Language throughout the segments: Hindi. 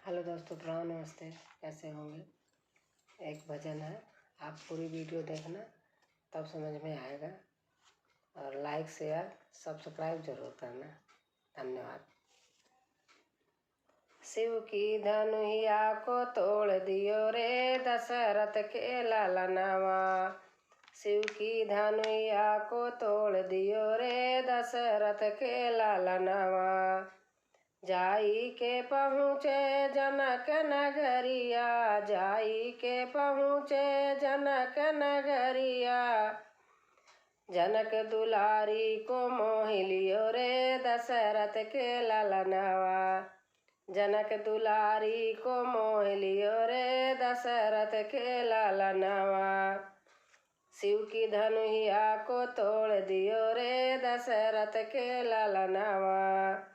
हेलो दोस्तों, प्रणाम, नमस्ते। कैसे होंगे? एक भजन है, आप पूरी वीडियो देखना तब समझ में आएगा। और लाइक शेयर सब्सक्राइब जरूर करना। धन्यवाद। शिव की धनुहिया को तोड़ दियो रे दशरथ के लालनवा। शिव की धनुहिया को तोड़ दियो रे दशरथ के लालनवा। जाई के पहुँचे जनक नगरिया, जाई के पहुँचे जनक नगरिया। जनक दुलारी को मोह लियो रे दशरथ के लालनवा। जनक दुलारी को मोह लियो रे दशरथ के लालनवा। शिव की धनुहिया को तोड़ दियो रे दशरथ के लालनवा।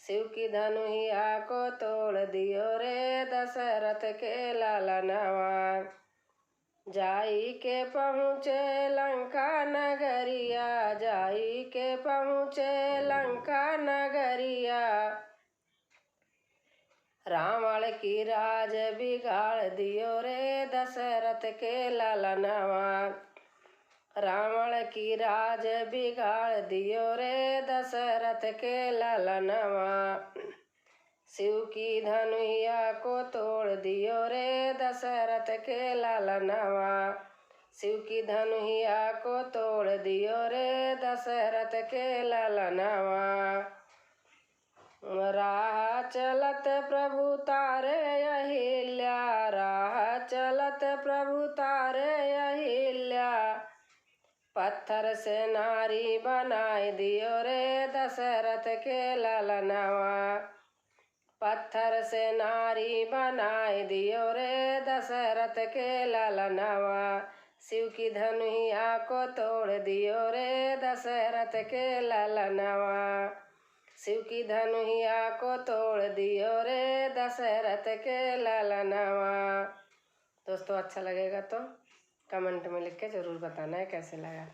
शिव की धनुहिया को तोड़ दियो रे दशरथ के लालनवा। जाई के पहुँचे लंका नगरिया, जाई के पहुँचे लंका नगरिया। रावण की राज बिगाड़ दियो रे दशरथ के लालनवा। रावण की राज बिगाड़ दियो रे दशरथ के लालनवा। शिव की धनुहिया को तोड़ दियो रे दशरथ के लालनवा। शिव की धनुहिया को तोड़ दियो रे दशरथ के लालनवा। राह चलत प्रभु तारे अहिल्या, राह चलत प्रभु तारे अहिल्या। पत्थर से नारी बनाए दियो रे दशरथ के लालनवा। पत्थर से नारी बनाए दियो रे दशरथ के लालनवा। शिव की धनुहिया को तोड़ दियो रे दशरथ के लालनवा। शिव की धनुहिया को तोड़ दियो रे दशरथ के लालनवा। दोस्तों, अच्छा लगेगा तो कमेंट में लिख के ज़रूर बताना है कैसे लगा।